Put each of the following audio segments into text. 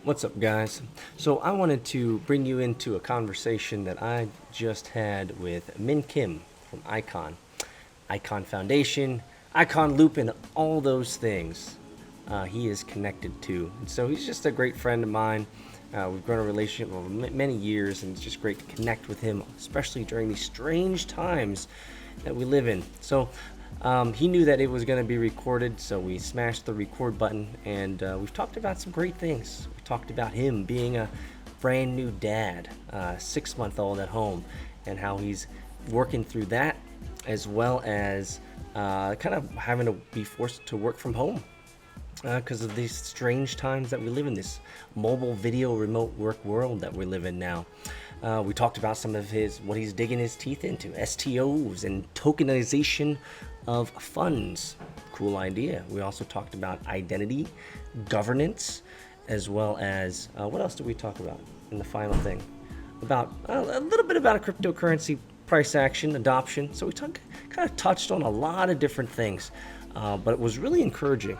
What's up, guys? So, I wanted to bring you into a conversation that I just had with Min Kim from Icon Foundation, Icon Loop, and all those things he is connected to. And so, he's just a great friend of mine. We've grown a relationship over many years, and it's just great to connect with him, especially during these strange times that we live in. So, he knew that it was going to be recorded, so we smashed the record button, and we've talked about some great things. We talked about him being a brand new dad, 6-month-old at home, and how he's working through that, as well as kind of having to be forced to work from home because of these strange times that we live in, this mobile video remote work world that we live in now. We talked about some of what he's digging his teeth into, STOs and tokenization of funds. Cool idea. We also talked about identity, governance, as well as what else did we talk about in the final thing? About a little bit about a cryptocurrency price action adoption. So we kind of touched on a lot of different things, but it was really encouraging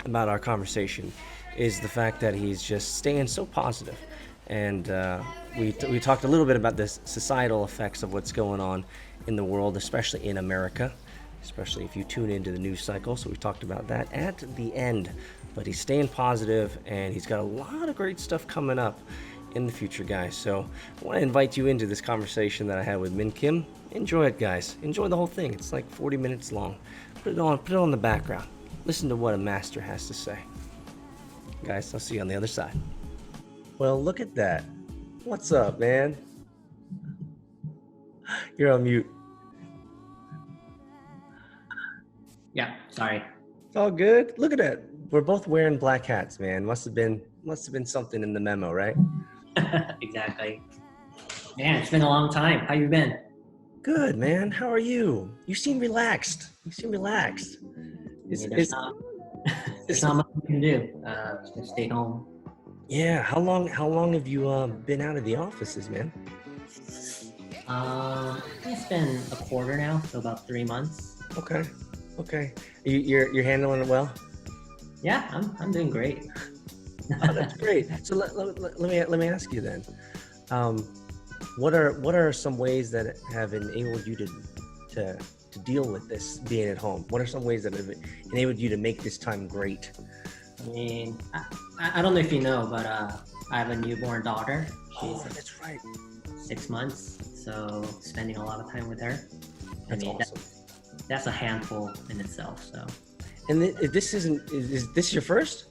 about our conversation is the fact that he's just staying so positive. And we talked a little bit about the societal effects of what's going on in the world, especially in America, especially if you tune into the news cycle. So we talked about that at the end. But he's staying positive, and he's got a lot of great stuff coming up in the future, guys. So I want to invite you into this conversation that I had with Min Kim. Enjoy it, guys. Enjoy the whole thing. It's like 40 minutes long. Put it on the background. Listen to what a master has to say. Guys, I'll see you on the other side. Well, look at that. What's up, man? You're on mute. Yeah, sorry. It's all good. Look at that. We're both wearing black hats, man. Must have been something in the memo, right? Exactly. Man, it's been a long time. How you been? Good, man. How are you? You seem relaxed. There's not much we can do. Just stay home. Yeah. How long have you been out of the offices, man? It's been a quarter now, so about 3 months. Okay. You're handling it well? Yeah, I'm doing great. Oh, that's great. So let me ask you then. What are some ways that have enabled you to deal with this being at home? What are some ways that have enabled you to make this time great? I mean, I don't know if you know, but I have a newborn daughter. Oh, that's right. 6 months, so spending a lot of time with her. That's awesome. That's a handful in itself. So. And is this your first?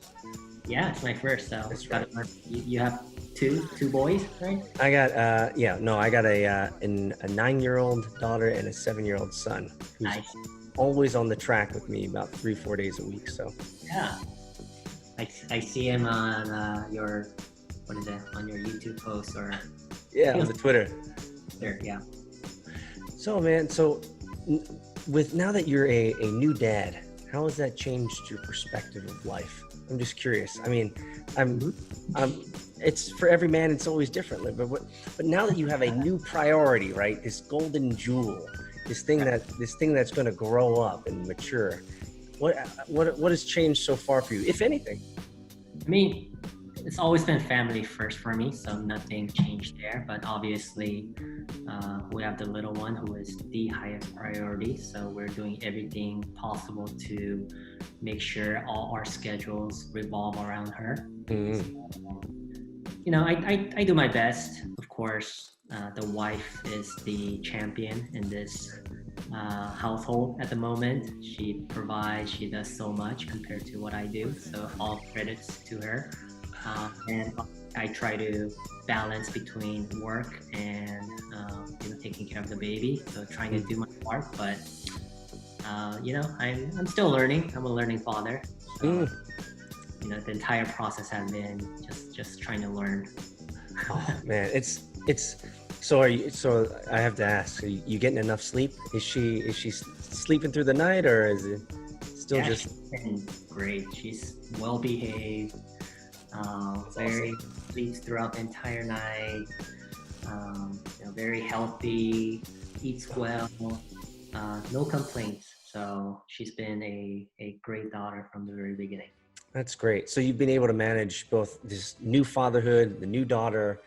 Yeah, it's my first. So that's right. You have two boys, right? I got I got a 9-year-old daughter and a 7-year-old son who's Nice. always on the track with me about 3-4 days a week. So Yeah, I see him on your on your YouTube post or yeah, on the Twitter. there. Yeah. So man, with now that you're a new dad, how has that changed your perspective of life? I'm just curious. I mean, I'm it's for every man, it's always different. But now that you have a new priority, right? This golden jewel, this thing that's going to grow up and mature. What has changed so far for you, if anything? I mean, it's always been family first for me, so nothing changed there. But obviously, we have the little one who is the highest priority. So we're doing everything possible to make sure all our schedules revolve around her. You know, I do my best. Of course, the wife is the champion in this household at the moment. She provides, she does so much compared to what I do. So all credits to her. And I try to balance between work and taking care of the baby. So trying to do my part, but I'm still learning. I'm a learning father. So, the entire process has been just trying to learn. Oh man, it's so I have to ask, are you getting enough sleep? Is she sleeping through the night, or is it still just she's been great? She's well behaved. Awesome. Sleeps throughout the entire night. Very healthy, eats well, no complaints. So she's been a great daughter from the very beginning. That's great. So you've been able to manage both this new fatherhood, the new daughter,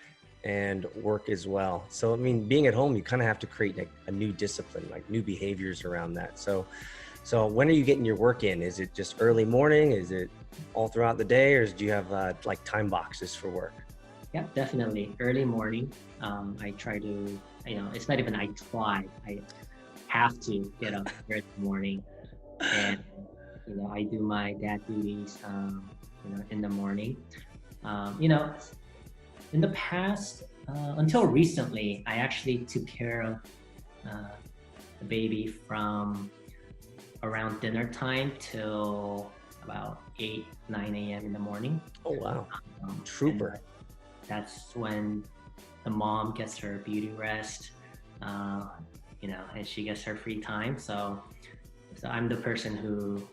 and work as well. So I mean, being at home, you kind of have to create like a new discipline, like new behaviors around that. So when are you getting your work in? Is it just early morning? Is it all throughout the day, or do you have like time boxes for work? Yeah, definitely. Early morning. I try to, it's not even I try. I have to get up early morning, and I do my dad duties, in the morning. You know, in the past, until recently, I actually took care of uh, the baby from around dinner time till about 8, 9 a.m. in the morning. Oh wow, And trooper. that's when the mom gets her beauty rest, uh, and she gets her free time. So I'm the person who,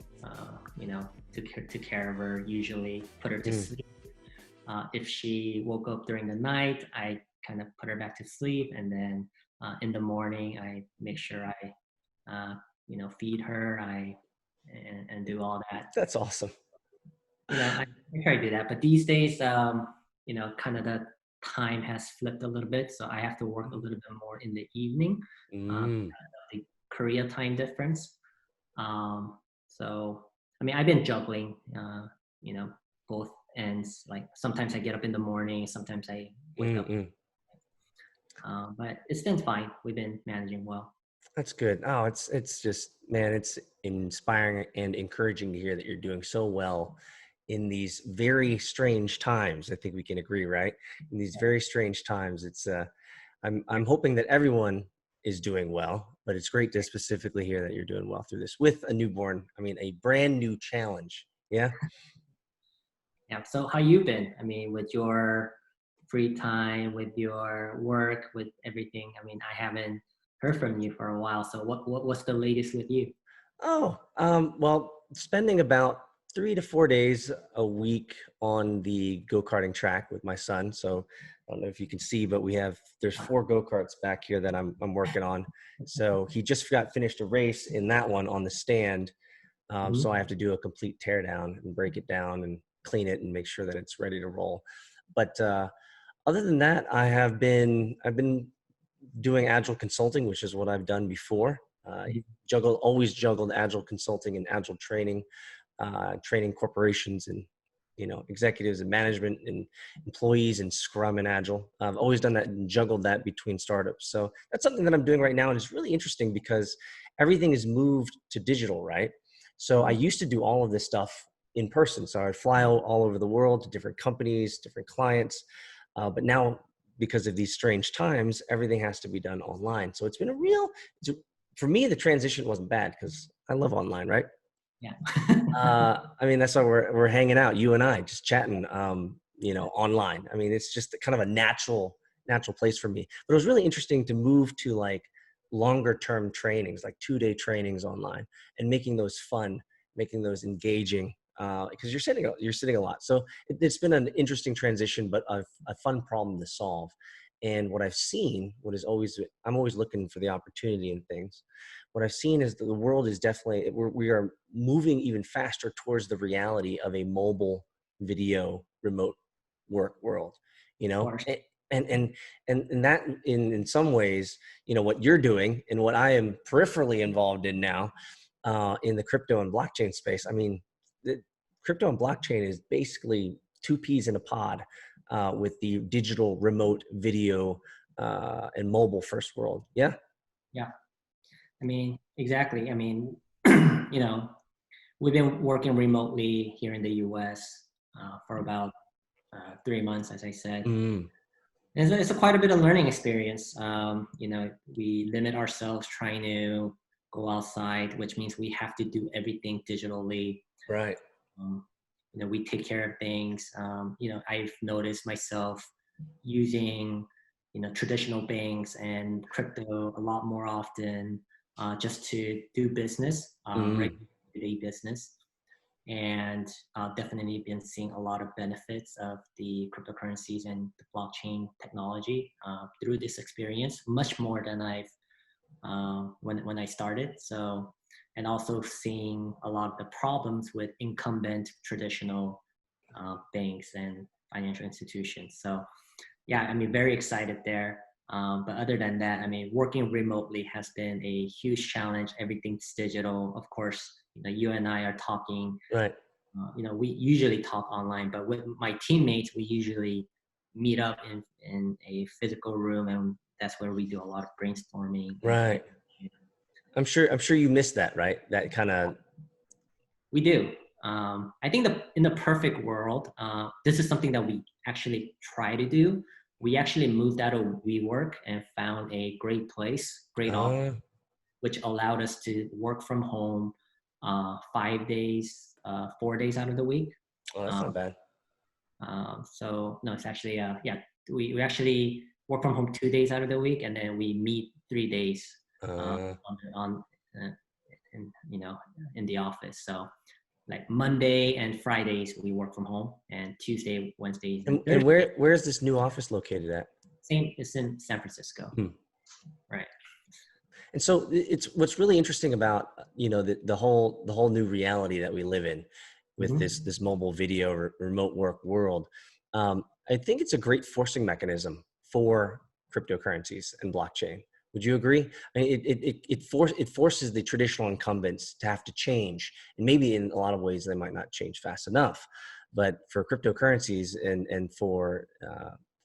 took care of her, usually put her to Mm, sleep. If she woke up during the night, I kind of put her back to sleep. And then in the morning, I make sure feed her, and do all that. that's awesome. I try to do that. But these days, kind of the time has flipped a little bit. So I have to work a little bit more in the evening, Mm, because of the Korea time difference. So, I mean, I've been juggling, you know, both ends. Like sometimes I get up in the morning, sometimes I wake mm, up, mm. but it's been fine. We've been managing well. That's good. Oh, it's just man, it's inspiring and encouraging to hear that you're doing so well in these very strange times. I think we can agree, right? In these very strange times, I'm hoping that everyone is doing well, but it's great to specifically hear that you're doing well through this with a newborn. I mean, a brand new challenge. Yeah. Yeah. So how you been? I mean, with your free time, with your work, with everything. I mean, I haven't heard from you for a while. So what's the latest with you? Oh, well, spending about 3 to 4 days a week on the go-karting track with my son. So I don't know if you can see, but there's 4 go-karts back here that I'm working on. So he just got finished a race in that one on the stand. So I Mhm. have to do a complete tear down and break it down and clean it and make sure that it's ready to roll. But other than that, I've been doing agile consulting, which is what I've done before. Always juggled agile consulting and agile training, training corporations and executives and management and employees and Scrum and Agile. I've always done that and juggled that between startups. So that's something that I'm doing right now, and it's really interesting because everything is moved to digital, right? So I Mhm. used to do all of this stuff in person. So I'd fly all over the world to different companies, different clients, but now because of these strange times, everything has to be done online. So it's been for me, the transition wasn't bad because I love online, right? Yeah. I mean, that's why we're hanging out, you and I, just chatting, online. I mean, it's just kind of a natural place for me. But it was really interesting to move to like longer term trainings, like 2 day trainings online, and making those fun, making those engaging. Because you're sitting a lot, so it's been an interesting transition, but a fun problem to solve. And what I've seen, I'm always looking for the opportunity in things. What I've seen is that the world is definitely we are moving even faster towards the reality of a mobile video remote work world. You Of know, course. and that in some ways, what you're doing and what I am peripherally involved in now, in the crypto and blockchain space. I mean, the crypto and blockchain is basically two peas in a pod, with the digital remote video, and mobile first world. Yeah. Yeah. I mean, exactly. I mean, you know, we've been working remotely here in the US for about 3 months, as I said. Mm, And it's quite a bit of learning experience. We limit ourselves trying to go outside, which means we have to do everything digitally. right. Um, we take care of things. I've noticed myself using, traditional banks and crypto a lot more often, just to do business, Mm, regular day business. And definitely been seeing a lot of benefits of the cryptocurrencies and the blockchain technology through this experience, much more than I've when I started. So and also seeing a lot of the problems with incumbent traditional banks and financial institutions. So yeah, I mean, very excited there. But other than that, I mean, working remotely has been a huge challenge. Everything's digital. Of course, you and I are talking. Right. We usually talk online, but with my teammates, we usually meet up in a physical room, and that's where we do a lot of brainstorming. Right. I'm sure you missed that, right? That kind of. We do. I think in the perfect world, this is something that we actually try to do. We actually moved out of WeWork and found a great place, great office, which allowed us to work from home 5 days, 4 days out of the week. Oh, that's not Um, bad. so no, it's actually yeah, we actually work from home 2 days out of the week, and then we meet 3 days on in, in the office. So like Monday and Fridays we work from home, and Tuesday, Wednesdays, and And Thursdays. where is this new office located at? Same, it's in San Francisco, Hmm. right? And so it's what's really interesting about the whole new reality that we live in with Mm-hmm. this mobile video remote work world. I think it's a great forcing mechanism for cryptocurrencies and blockchain. Would you agree? I mean, it forces the traditional incumbents to have to change, and maybe in a lot of ways they might not change fast enough. But for cryptocurrencies and for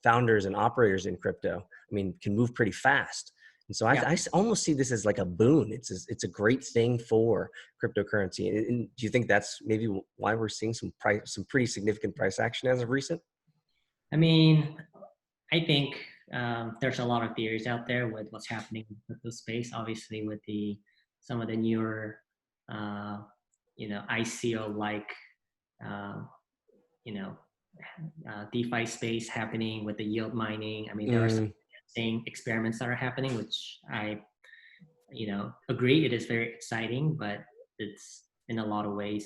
founders and operators in crypto, I mean, can move pretty fast. And so Yeah. almost see this as like a boon. It's a great thing for cryptocurrency. And do you think that's maybe why we're seeing some pretty significant price action as of recent? I mean, I think there's a lot of theories out there with what's happening with the space. Obviously, with some of the newer, uh, ICO like, uh, you know, DeFi space happening with the yield mining. I mean, there are some Mm, interesting experiments that are happening, which I, agree it is very exciting, but it's in a lot of ways,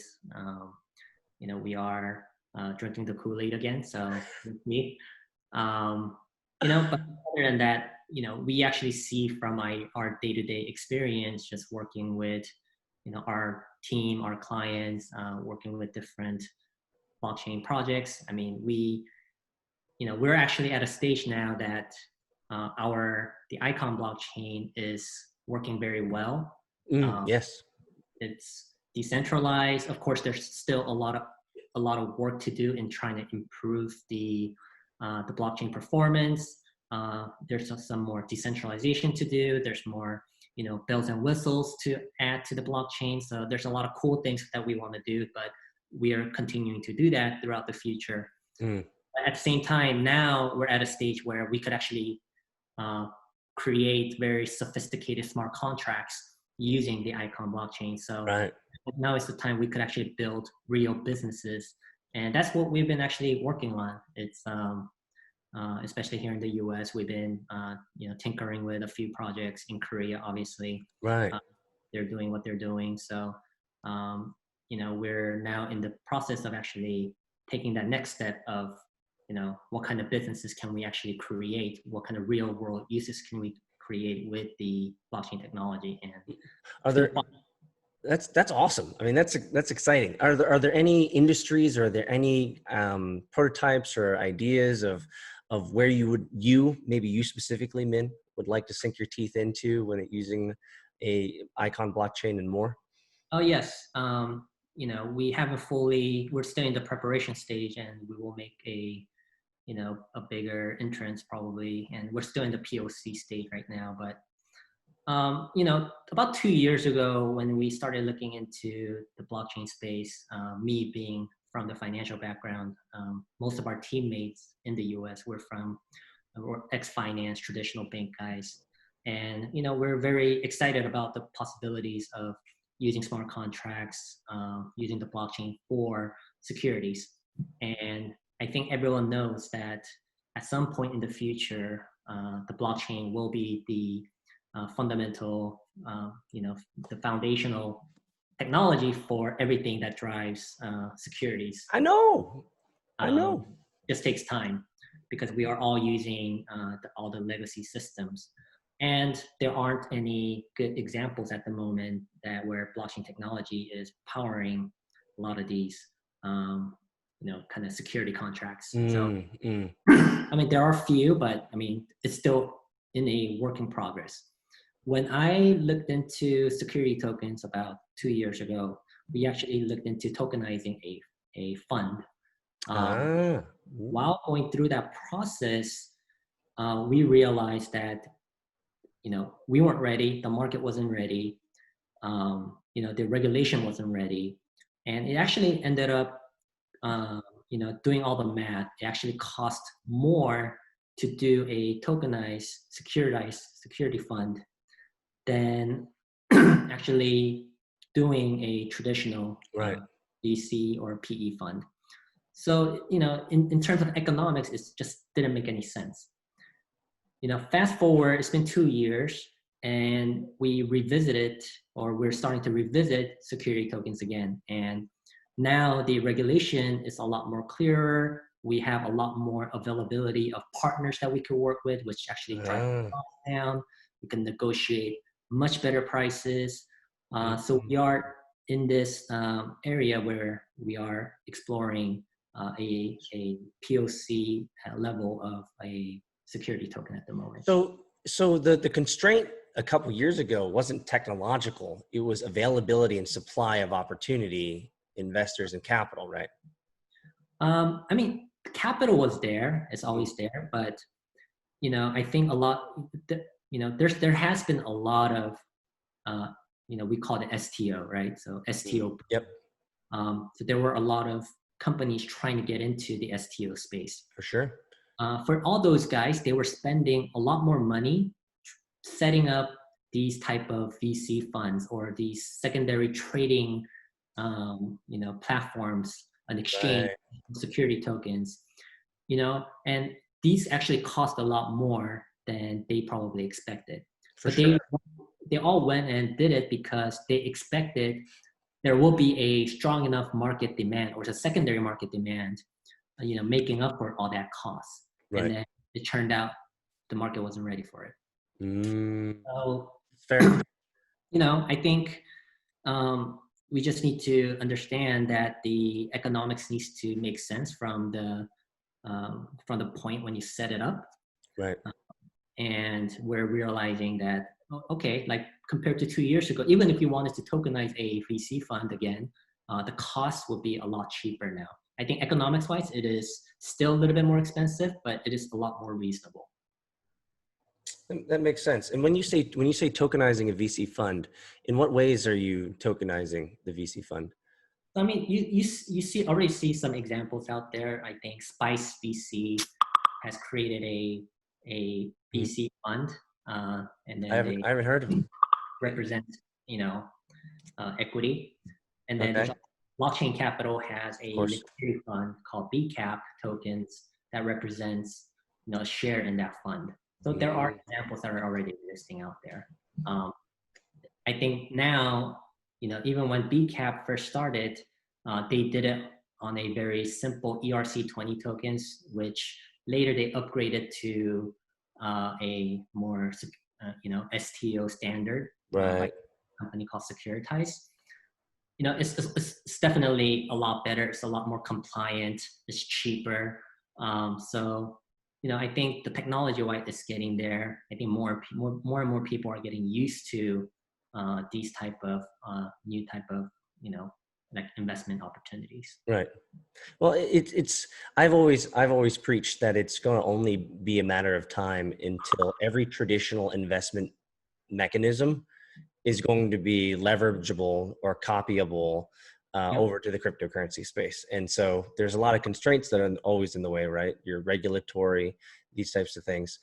we are drinking the Kool-Aid again. So me, um, but other than that, we actually see from our day-to-day experience, just working with, our team, our clients, working with different blockchain projects. I mean, we're actually at a stage now that the Icon blockchain is working very well. Um, yes. it's decentralized. Of course, there's still a lot of work to do in trying to improve the blockchain performance. There's some more decentralization to do. There's more bells and whistles to add to the blockchain. So there's a lot of cool things that we want to do, but we are continuing to do that throughout the future. Mm, At the same time, now we're at a stage where we could actually uh, create very sophisticated smart contracts using the Icon blockchain. So right. now is the time we could actually build real businesses, and that's what we've been actually working on. It's especially here in the U.S., we've been tinkering with a few projects in Korea. Obviously, Right. uh, they're doing what they're doing. So we're now in the process of actually taking that next step of what kind of businesses can we actually create, what kind of real world uses can we create with the blockchain technology, and Are it's been there That's awesome. I mean, that's exciting. Are there any industries, or are there any prototypes or ideas of where maybe you specifically, Min, would like to sink your teeth into when using a Icon blockchain and more? Oh yes. We haven't we're still in the preparation stage, and we will make a bigger entrance probably, and we're still in the POC stage right now. But about 2 years ago, when we started looking into the blockchain space, me being from the financial background, most of our teammates in the US were ex-finance, traditional bank guys. And, we're very excited about the possibilities of using smart contracts, using the blockchain for securities. And I think everyone knows that at some point in the future, the blockchain will be the fundamental, the foundational technology for everything that drives securities. I know. I Um, know. just takes time because we are all using all the legacy systems. And there aren't any good examples at the moment that where blockchain technology is powering a lot of these, kind of security contracts. So, Mm, mm. I mean, there are few, but I mean, it's still in a work in progress. When I looked into security tokens about 2 years ago, we actually looked into tokenizing a fund. Um, Ah, while going through that process, we realized that we weren't ready, the market wasn't ready, the regulation wasn't ready, and it actually ended up, doing all the math. It actually cost more to do a tokenized, securitized security fund than actually doing a traditional right. VC or PE fund. So, in terms of economics, it just didn't make any sense. Fast forward, it's been 2 years, and we revisited, or we're starting to revisit security tokens again. And now the regulation is a lot more clearer. We have a lot more availability of partners that we can work with, which actually drive Ah, costs down. We can negotiate much better prices. So mm. we are in this area where we are exploring a POC level of a security token at the moment. So the constraint a couple years ago wasn't technological; it was availability and supply of opportunity, investors and capital, right? I mean, capital was there; it's always there. But I think a lot. There has been a lot of, we call it STO, right? So Mm. STO. Yep, So there were a lot of companies trying to get into the STO space. for sure. For all those guys, they were spending a lot more money setting up these type of VC funds or these secondary trading, platforms, an exchange, Right, security tokens, and these actually cost a lot more than they probably expected. for But sure. they all went and did it because they expected there will be a strong enough market demand or a secondary market demand, making up for all that cost. And Right. then it turned out the market wasn't ready for it. Mm, So, fair. I think we just need to understand that the economics needs to make sense from the point when you set it up, Right. and we're realizing that okay, like compared to 2 years ago, even if you wanted to tokenize a VC fund again, the cost will be a lot cheaper now. I think economics wise, it is still a little bit more expensive, but it is a lot more reasonable. That makes sense. And when you say tokenizing a VC fund, in what ways are you tokenizing the VC fund? I mean, you see already see some examples out there. I think Spice VC has created a Mhm. VC fund, and I then haven't they I haven't heard of them. represent you know equity, and then Okay, blockchain capital has of a course. liquidity fund called BCAP tokens that represents a share in that fund. So there are Mm, examples that are already existing out there. Um, I think now, even when BCAP first started, they did it on a very simple ERC20 tokens, which later they upgraded to a more, STO standard by right. a company called Securitize. It's definitely a lot better. It's a lot more compliant. It's cheaper. So, I think the technology wise is getting there. I think more and more people are getting used to these type of new type of like investment opportunities. Right. Well, it's I've always preached that it's going to only be a matter of time until every traditional investment mechanism is going to be leverageable or copyable Yep. over to the cryptocurrency space. And so there's a lot of constraints that are always in the way, right? Your regulatory, these types of things,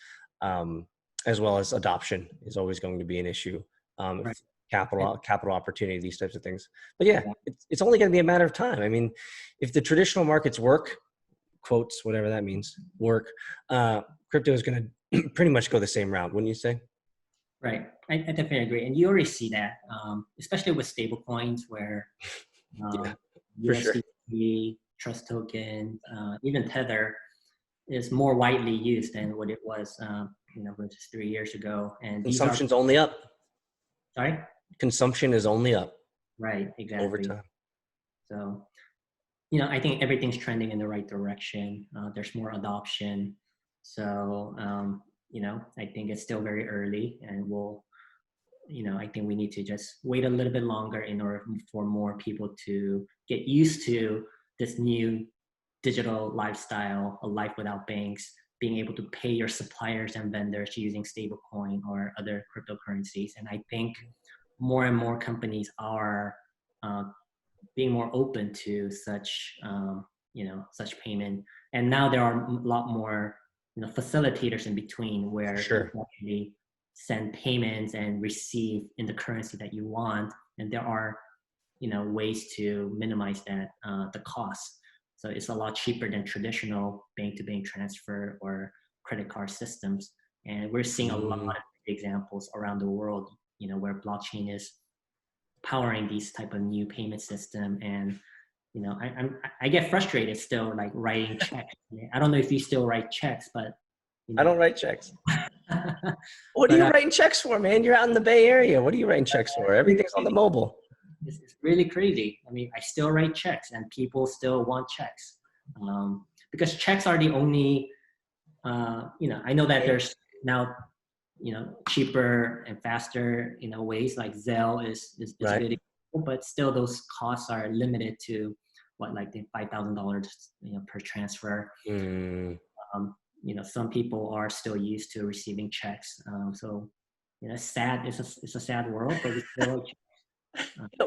as well as adoption is always going to be an issue. Right. Capital opportunity, these types of things. But yeah, Yeah. it's only going to be a matter of time. I mean, if the traditional markets work, quotes, whatever that means, work, crypto is going to pretty much go the same route, wouldn't you say? Right. I definitely agree, and you already see that, especially with stable coins where Yeah, um, for sure. USDT, Trust Token, even Tether is more widely used than what it was versus 3 years ago. And these are, Consumption's only up. sorry? Consumption is only up Right, over exactly. time. So, I think everything's trending in the right direction. There's more adoption. So, I think it's still very early, and I think we need to just wait a little bit longer in order for more people to get used to this new digital lifestyle, a life without banks, being able to pay your suppliers and vendors using stablecoin or other cryptocurrencies. And I think more and more companies are uh, being more open to such payment. And now there are a lot more facilitators in between For where you sure. can actually send payments and receive in the currency that you want. And there are ways to minimize that the cost. So it's a lot cheaper than traditional bank-to-bank transfer or credit card systems. And we're seeing a lot Mm. of examples around the world, where blockchain is powering these type of new payment system. And I get frustrated still, like writing checks. I don't know if you still write checks, but I don't write checks. What are but you writing checks for, man? You're out in the Bay Area. What are you writing checks for? Everything's on the mobile. it's really crazy. I mean, I still write checks, and people still want checks, because checks are the only. I know that there's now cheaper and faster ways like Zelle is a Right. good example, but still those costs are limited to what, like the $5,000 per transfer. Mm. Some people are still used to receiving checks, so it's sad. It's a sad world, but we still.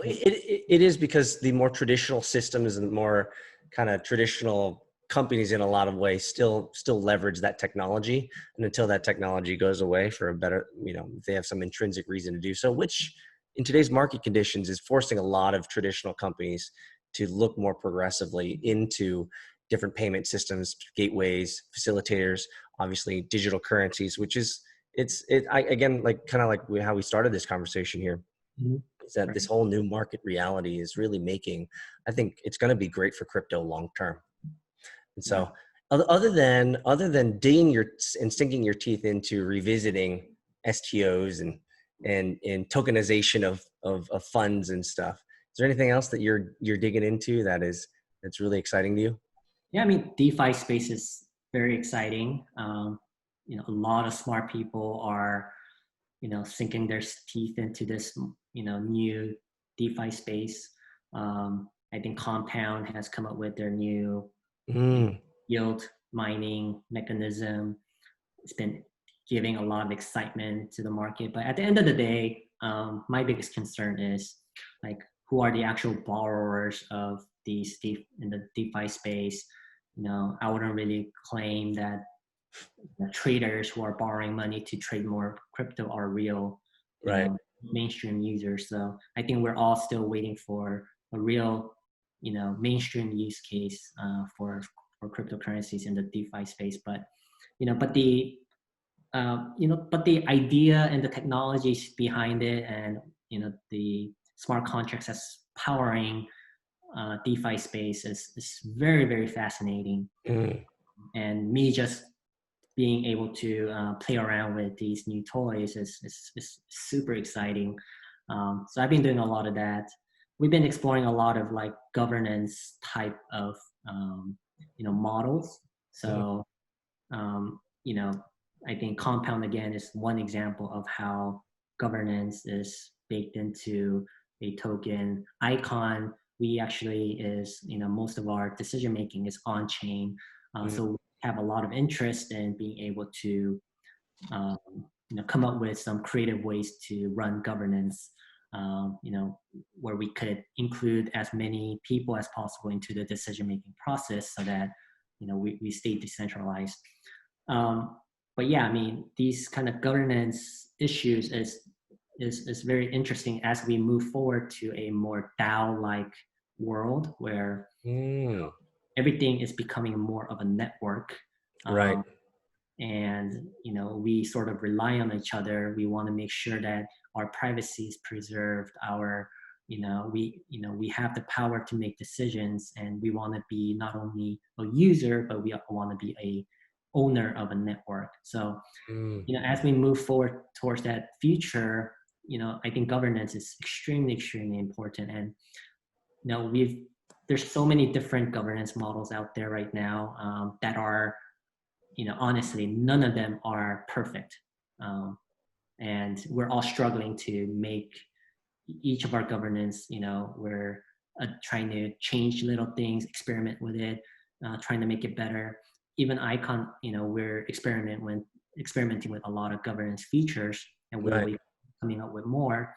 It is, because the more traditional systems and more kind of traditional companies in a lot of ways still leverage that technology. And until that technology goes away for a better, if they have some intrinsic reason to do so, which in today's market conditions is forcing a lot of traditional companies to look more progressively into different payment systems, gateways, facilitators, obviously digital currencies, which is again, like kind of like how we started this conversation here, Mhm. is that this Right. whole new market reality is really making, I think it's going to be great for crypto long term. And Yeah. so other than digging and sinking your teeth into revisiting STOs and tokenization of funds and stuff, is there anything else that you're digging into that's really exciting to you? Yeah, I mean, DeFi space is very exciting. A lot of smart people are, sinking their teeth into this, new DeFi space. I think Compound has come up with their new, Mm. yield mining mechanism. It's been giving a lot of excitement to the market. But at the end of the day, my biggest concern is like, who are the actual borrowers of these in the DeFi space? I wouldn't really claim that the traders who are borrowing money to trade more crypto are real, Right. mainstream users. So I think we're all still waiting for a real, mainstream use case for cryptocurrencies in the DeFi space. But but the idea and the technologies behind it, and the smart contracts that's powering DeFi space is very, very fascinating. Mm. And me just being able to play around with these new toys is super exciting. So I've been doing a lot of that. We've been exploring a lot of like governance type of models. Mm. So um, you know, I think Compound again is one example of how governance is baked into a token. Icon, we actually is, most of our decision making is on chain. Mm. So we have a lot of interest in being able to, um, come up with some creative ways to run governance, where we could include as many people as possible into the decision making process so that, we stay decentralized. But yeah, I mean, these kind of governance issues is very interesting as we move forward to a more DAO-like world where Mm. everything is becoming more of a network. Right. Um, and we sort of rely on each other. We want to make sure that our privacy is preserved. We have the power to make decisions, and we want to be not only a user, but we want to be a owner of a network. So, Mm, as we move forward towards that future, I think governance is extremely, extremely important. And there's so many different governance models out there right now, that are, honestly, none of them are perfect. Um, and we're all struggling to make each of our governance, we're trying to change little things, experiment with it, trying to make it better. Even Icon, we're experimenting with a lot of governance features, and we will right. be coming up with more.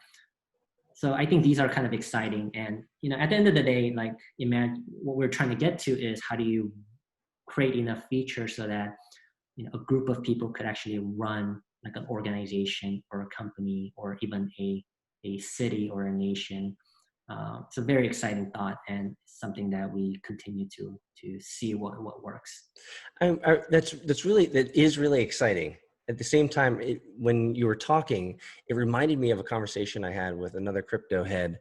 So I think these are kind of exciting. And at the end of the day, like, imagine what we're trying to get to is, how do you create enough features so that a group of people could actually run like an organization or a company, or even a city or a nation. It's a very exciting thought, and something that we continue to see what works. That is really exciting. At the same time, when you were talking, it reminded me of a conversation I had with another crypto head.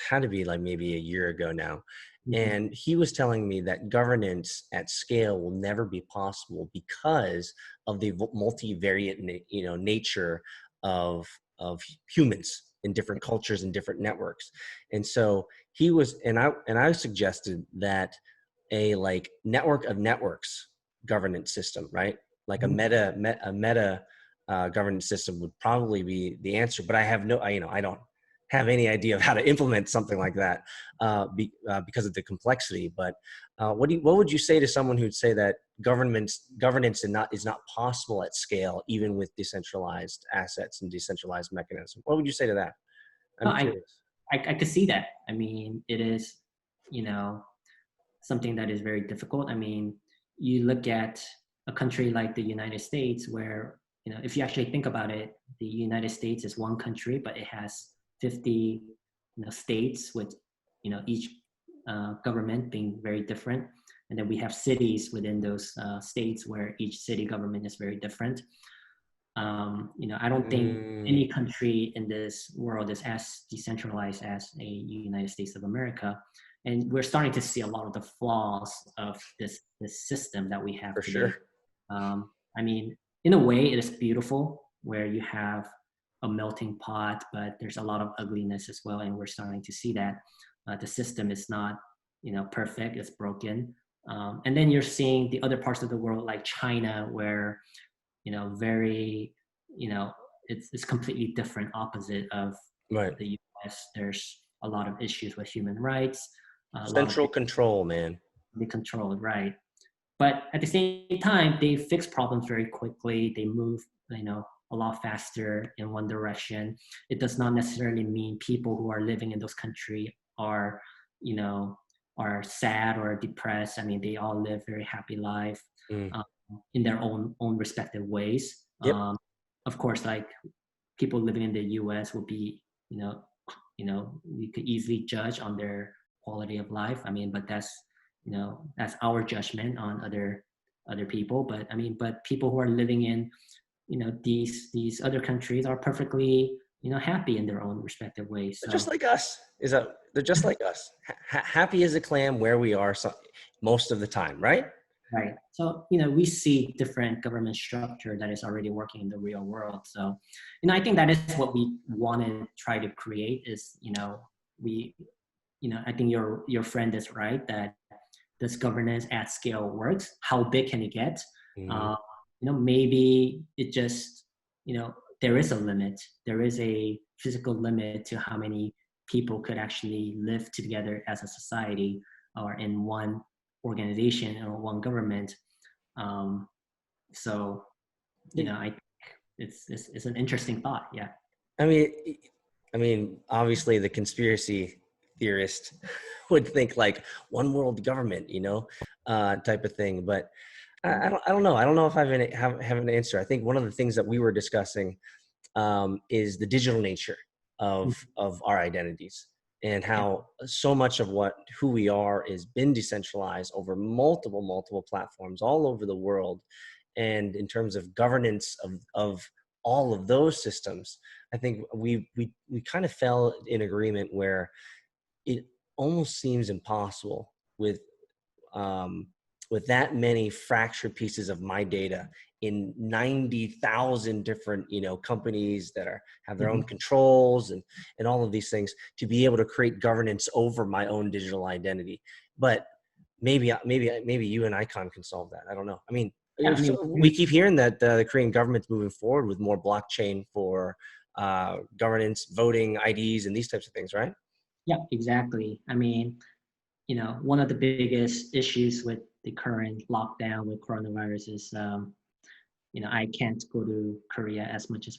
Had to be like maybe a year ago now, Mhm. and he was telling me that governance at scale will never be possible because of the multivariate, nature of of humans in different cultures and different networks. And so he was, and I suggested that a like network of networks governance system, right? Like a Mhm. meta governance system would probably be the answer. But I have I don't have any idea of how to implement something like that, because of the complexity. But what would you say to someone who'd say that governance is not possible at scale, even with decentralized assets and decentralized mechanisms? What would you say to that? No, I'm curious. I could see that. I mean, it is, you know, something that is very difficult. I mean, you look at a country like the United States, where, if you actually think about it, the United States is one country, but it has 50, states, with, each government being very different. And then we have cities within those states, where each city government is very different. I don't think Mm, any country in this world is as decentralized as a United States of America, and we're starting to see a lot of the flaws of this system that we have for today. sure. I mean, in a way, it is beautiful, where you have a melting pot, but there's a lot of ugliness as well, and we're starting to see that the system is not, perfect; it's broken. And then you're seeing the other parts of the world, like China, where, very, you know, it's completely different, opposite of Right. the US. There's a lot of issues with human rights, a lot of Central control, man. they controlled, right? But at the same time, they fix problems very quickly. They move, a lot faster in one direction. It does not necessarily mean people who are living in those countries are, you know, are sad or depressed. I mean, they all live very happy life, Mm. um, in their own respective ways. Yep. Of course, like, people living in the U.S. will be, we could easily judge on their quality of life. I mean, but that's our judgment on other people. But I mean, but people who are living in, these other countries are perfectly, happy in their own respective ways. They're just So, like us. They're just like us. Happy as a clam where we are, most of the time, right? right. So, we see different government structure that is already working in the real world. So, I think that is what we want to try to create is, we, I think your friend is right, that this governance at scale works. How big can it get? Mm. Uh, maybe it just, there is a limit. There is a physical limit to how many people could actually live together as a society, or in one organization or one government. Um, so, I it's an interesting thought. Yeah. I mean, obviously, the conspiracy theorist would think like one world government, type of thing. But I don't know. I don't know if I have an answer. I think one of the things that we were discussing, is the digital nature of our identities, and Yeah. how so much of who we are is been decentralized over multiple platforms all over the world. And in terms of governance of all of those systems, I think we kind of fell in agreement where it almost seems impossible with, um, with that many fractured pieces of my data in 90,000 different, companies that have their own Mhm. controls and all of these things, to be able to create governance over my own digital identity. But maybe you and Icon can solve that. I don't know. I mean, Yeah, I mean, we keep hearing that the Korean government's moving forward with more blockchain for governance, voting, IDs, and these types of things, right? yeah, exactly. I mean, one of the biggest issues with the current lockdown with coronavirus is, I can't go to Korea as much as,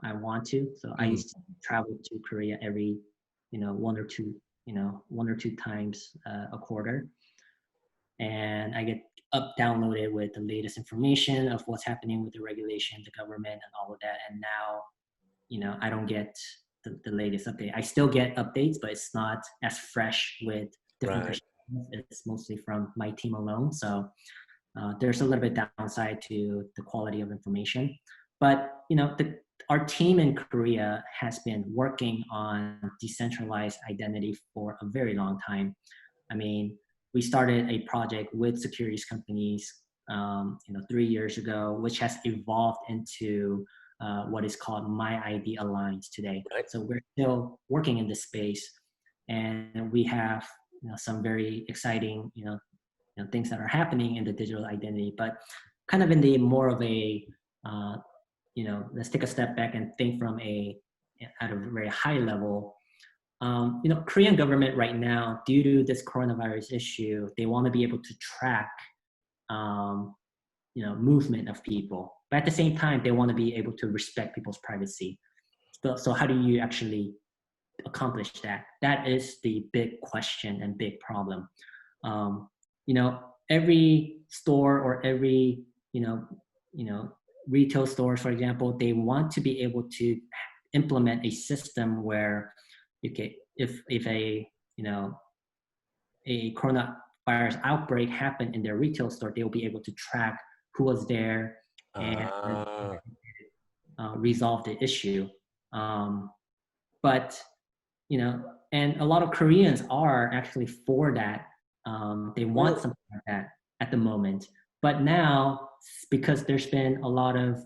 I want to. So I Mm, used to travel to Korea every, one or two times a quarter. And I get downloaded with the latest information of what's happening with the regulation, the government, and all of that. And now, I don't get the latest update. I still get updates, but it's not as fresh with different right. perspectives. It's mostly from my team alone. So there's a little bit downside to the quality of information. But our team in Korea has been working on decentralized identity for a very long time. I mean, we started a project with securities companies, 3 years ago, which has evolved into what is called My ID Alliance today. Right. So we're still working in this space, and we have some very exciting things that are happening in the digital identity, but kind of in the more of a uh, let's take a step back and think from at a very high level. Korean government right now, due to this coronavirus issue, they want to be able to track, um, movement of people. But at the same time, they want to be able to respect people's privacy. So how do you actually accomplish that? That is the big question and big problem. Um, every store or every, you know, retail stores, for example, they want to be able to implement a system where, okay, if a coronavirus outbreak happened in their retail store, they will be able to track who was there and Ah, resolve the issue. Um, but and a lot of Koreans are actually for that. They want really? something like that at the moment. But now, because there's been a lot of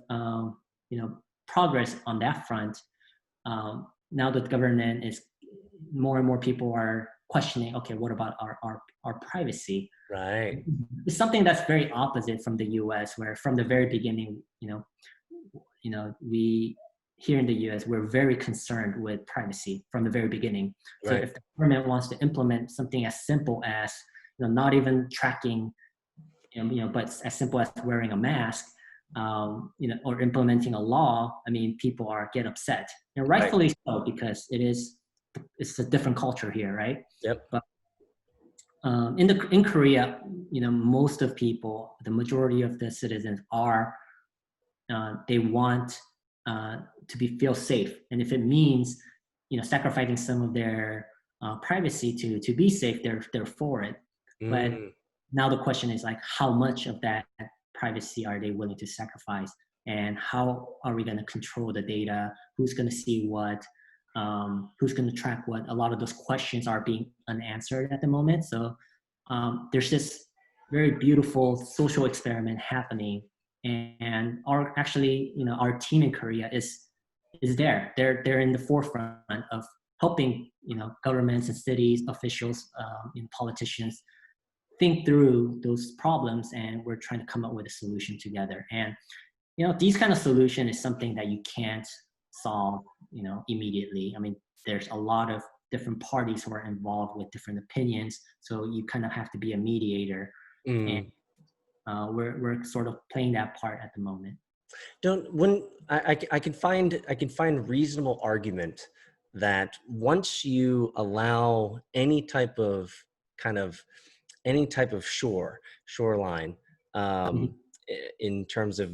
progress on that front, now that the government is more and more people are questioning. Okay, what about our privacy? Right. It's something that's very opposite from the U.S., where from the very beginning, we here in the US, we're very concerned with privacy from the very beginning. So Right. if the government wants to implement something as simple as, not even tracking, but as simple as wearing a mask, or implementing a law, I mean, people get upset, and Right. rightfully so, because it's a different culture here, right? Yep. But in Korea, most of people, the majority of the citizens they want to feel safe, and if it means sacrificing some of their privacy to be safe, they're for it. But Mm, now the question is, like, how much of that privacy are they willing to sacrifice, and how are we going to control the data? Who's going to see what? Who's going to track what? A lot of those questions are being unanswered at the moment. So there's this very beautiful social experiment happening, and our team in Korea is there. They're in the forefront of helping governments and cities officials, and politicians think through those problems, and we're trying to come up with a solution together. And these kind of solution is something that you can't solve immediately. I mean, there's a lot of different parties who are involved with different opinions, so you kind of have to be a mediator, and mm. we're sort of playing that part at the moment. Don't when I can find reasonable argument that once you allow kind of any type of shoreline, Mhm. in terms of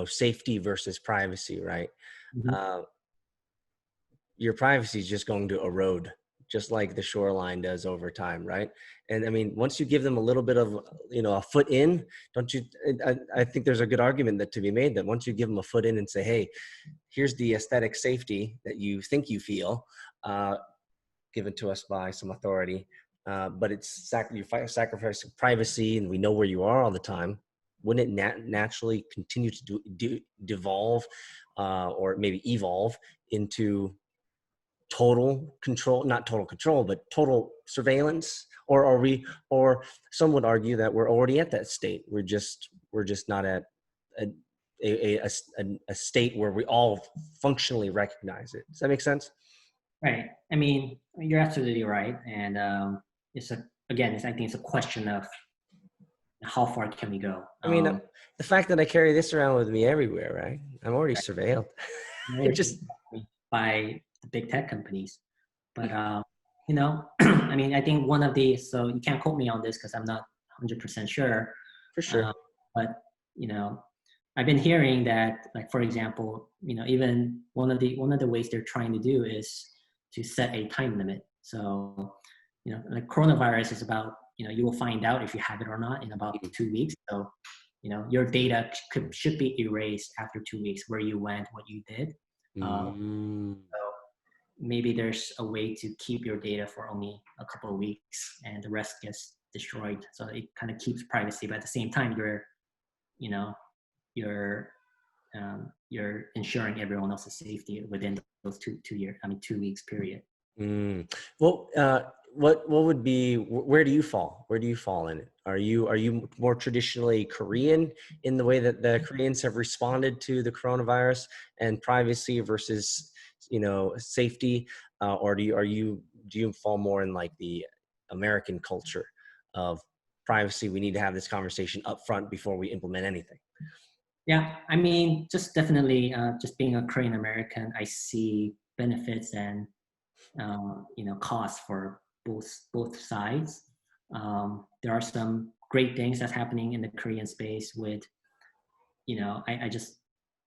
safety versus privacy, right? Mhm. Uh, your privacy is just going to erode, just like the shoreline does over time, right? And I mean, once you give them a little bit of a foot in, don't you? I think there's a good argument that to be made that once you give them a foot in and say, hey, here's the aesthetic safety that you think you feel, uh, given to us by some authority. but it's sacrificing privacy, and we know where you are all the time. Wouldn't it naturally continue to devolve, or maybe evolve into total control, not total control, but total surveillance? Or are we, or some would argue that we're already at that state. We're just not at a, a state where we all functionally recognize it. Does that make sense? Right. I mean, you're absolutely right. And I think it's a question of how far can we go? I mean, the fact that I carry this around with me everywhere, right? I'm already surveilled. It just, By the big tech companies. But, I mean, I think one of the, so you can't quote me on this because I'm not 100% sure. for sure. But, you know, I've been hearing that, like, for example, even one of the ways they're trying to do is to set a time limit. So, like coronavirus is about, you will find out if you have it or not in about 2 weeks. So, your data should be erased after 2 weeks, where you went, what you did. So maybe there's a way to keep your data for only a couple of weeks and the rest gets destroyed. So it kind of keeps privacy, but at the same time, you know, you're ensuring everyone else's safety within those 2 weeks period. Well, what would be, where do you fall? Where do you fall in it? Are you more traditionally Korean in the way that the Koreans have responded to the coronavirus and privacy versus, safety, or do you fall more in like the American culture of privacy? We need to have this conversation up front before we implement anything. Yeah, I mean, just definitely, just being a Korean American, I see benefits and costs for both sides. There are some great things that's happening in the Korean space with, I just,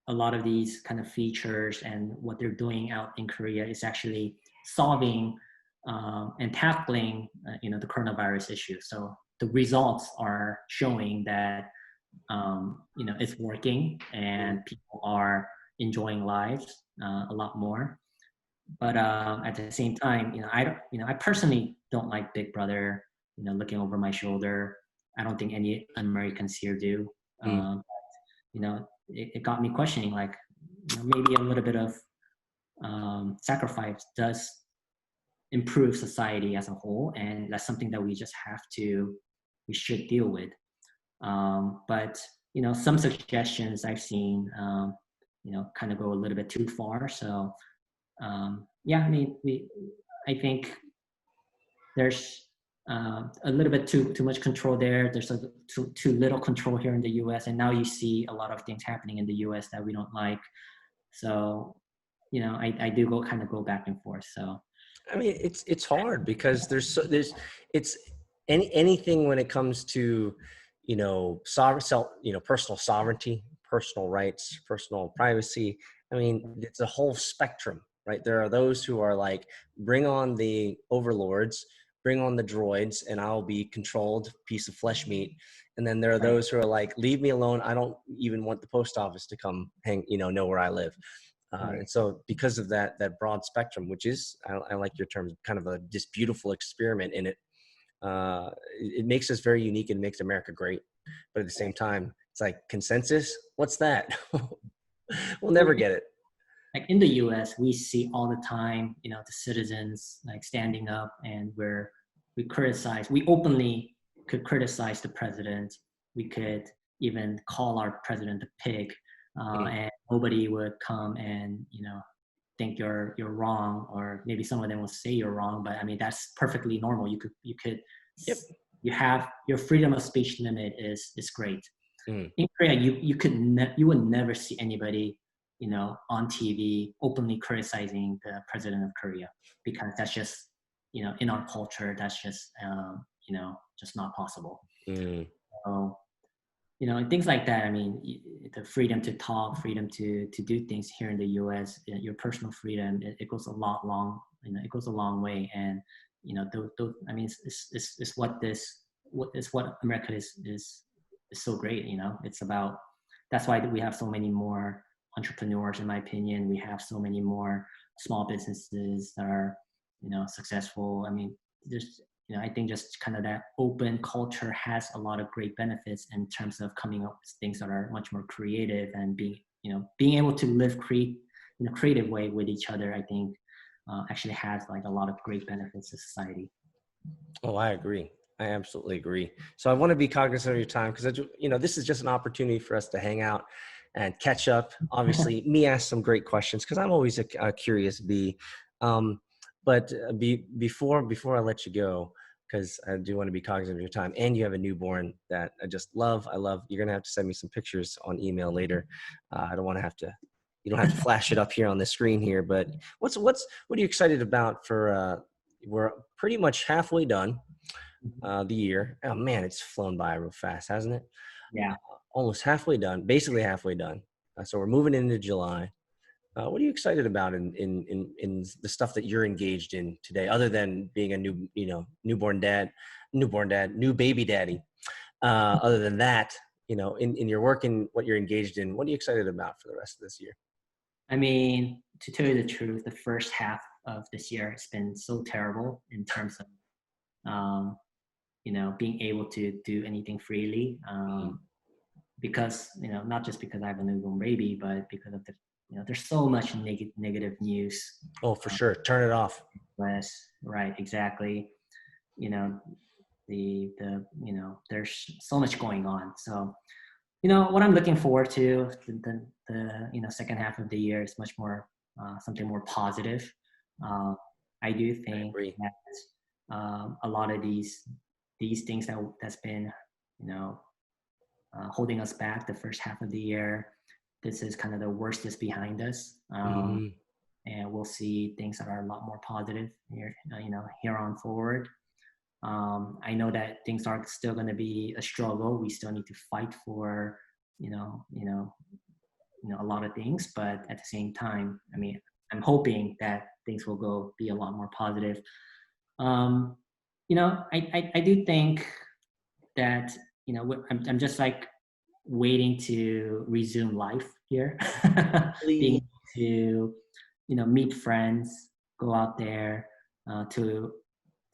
a lot of these kind of features and what they're doing out in Korea is actually solving and tackling, the coronavirus issue. So the results are showing that, it's working and people are enjoying lives a lot more. But at the same time, I personally don't like Big Brother, looking over my shoulder. I don't think any Americans here do. Mm. It got me questioning, like, maybe a little bit of sacrifice does improve society as a whole, and that's something that we should deal with. But some suggestions I've seen, kind of go a little bit too far. So yeah, I mean, I think there's a little bit too much control there. There's too little control here in the U.S. And now you see a lot of things happening in the U.S. that we don't like. So, I do go back and forth. So, I mean, it's hard because it's anything when it comes to, personal sovereignty, personal rights, personal privacy. I mean, it's a whole spectrum, right? There are those who are like, bring on the overlords, bring on the droids, and I'll be controlled piece of flesh meat. And then there are those who are like, leave me alone. I don't even want the post office to come know where I live. And so because of that broad spectrum, which is, I like your term, kind of this beautiful experiment in it, it makes us very unique and makes America great. But at the same time, it's like, consensus, what's that? We'll never get it. like in the US, we see all the time, the citizens like standing up, and we openly could criticize the president. We could even call our president a pig, and nobody would come and think you're wrong, or maybe some of them will say you're wrong. But I mean, that's perfectly normal. You could Yep. you have your freedom of speech limit is great. Mm. In Korea, you would never see anybody on TV openly criticizing the president of Korea, because that's just in our culture, that's just just not possible. Mm. So things like that. I mean, the freedom to talk, freedom to do things here in the U.S., your personal freedom, it goes a long, it goes a long way. And I mean, it's what America is so great. It's about, that's why we have so many more entrepreneurs, in my opinion. We have so many more small businesses that are successful. I mean, there's I think just kind of that open culture has a lot of great benefits in terms of coming up with things that are much more creative and being able to live in a creative way with each other. I think actually has like a lot of great benefits to society. Oh, I agree. I absolutely agree. So I want to be cognizant of your time because, this is just an opportunity for us to hang out and catch up. Obviously, me ask some great questions because I'm always a curious bee. Um, before I let you go, because I do want to be cognizant of your time, and you have a newborn that I just love. I love. You're gonna have to send me some pictures on email later. I don't want to have to. You don't have to flash it up here on the screen here, but what are you excited about for? We're pretty much halfway done the year. Oh man, it's flown by real fast, hasn't it? Yeah. Almost halfway done, basically halfway done. So we're moving into July. What are you excited about in the stuff that you're engaged in today, other than being a new baby daddy? Other than that, in your work and what you're engaged in, what are you excited about for the rest of this year? I mean, to tell you the truth, the first half of this year has been so terrible in terms of, um, being able to do anything freely. Mhm. Because, not just because I have a newborn baby, but because of there's so much negative news. Oh, for sure. Turn it off. Less, right, exactly. You know, there's so much going on. So, what I'm looking forward to the second half of the year is much more something more positive. Uh, I do I think agree. that a lot of these things that's been you know holding us back the first half of the year. This is kind of the worst is behind us, Mhm. and we'll see things that are a lot more positive here on forward. I know that things are still going to be a struggle. We still need to fight for you know you know a lot of things, but at the same time, I mean, I'm hoping that things will go be a lot more positive. Um, I do think that I'm just like waiting to resume life here, being Please. able to meet friends, go out there to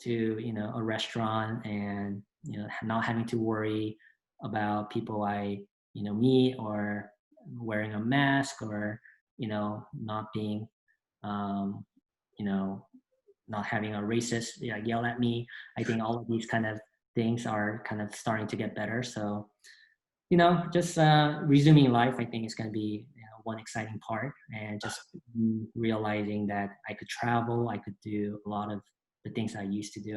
a restaurant, and not having to worry about people I meet, or wearing a mask, or not being um, you know not having a racist yell at me. I think all of these kind of things are kind of starting to get better. So just resuming life, I think is going to be one exciting part, and just realizing that I could travel, I could do a lot of the things I used to do.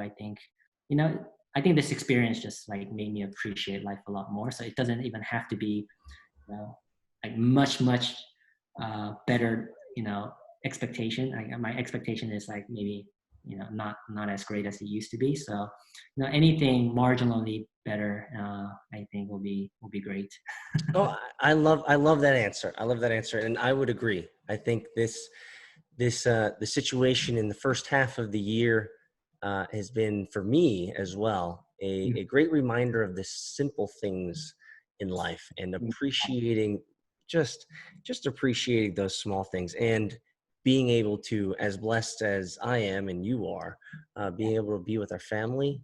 You know, I think this experience just like made me appreciate life a lot more. So it doesn't even have to be, like much better, expectation. My expectation is like maybe not as great as it used to be. So anything marginally better, I think will be great. Oh, I love that answer. I love that answer, and I would agree. I think the situation in the first half of the year has been for me as well a great reminder of the simple things in life and appreciating just just appreciating those small things and being able to, as blessed as I am and you are, being able to be with our family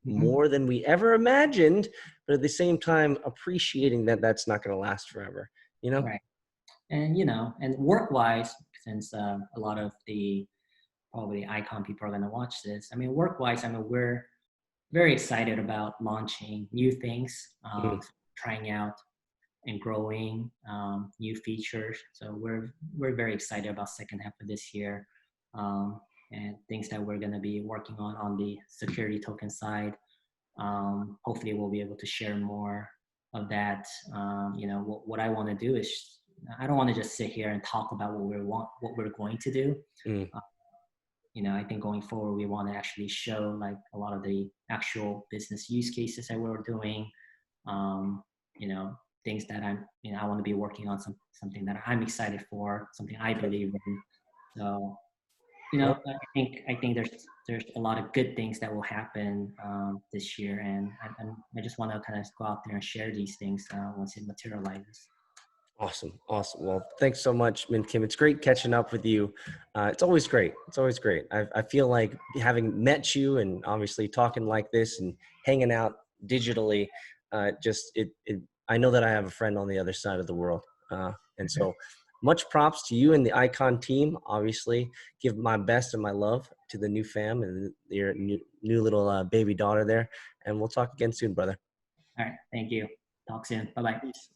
Mhm. more than we ever imagined, but at the same time appreciating that that's not going to last forever, you know. Right. And and work wise, since a lot of the probably icon people are going to watch this. I mean, work wise, I mean, we're very excited about launching new things, Mm. trying out and growing new features. So we're very excited about second half of this year, and things that we're going to be working on the security token side. Hopefully, we'll be able to share more of that. What I want to do is I don't want to just sit here and talk about what we're going to do. Mm. Uh, I think going forward, we want to actually show like a lot of the actual business use cases that we're doing. Um, you know, things that I want to be working on something that I'm excited for, something I believe in. So, Well, I think there's a lot of good things that will happen this year, and I just want to kind of go out there and share these things once it materializes. Awesome. Awesome. Well, thanks so much, Min Kim. It's great catching up with you. It's always great. It's always great. I feel like having met you and obviously talking like this and hanging out digitally, I know that I have a friend on the other side of the world. And so much props to you and the Icon team. Obviously, give my best and my love to the new fam and your new little baby daughter there. And we'll talk again soon, brother. All right. Thank you. Talk soon. Bye bye. Peace.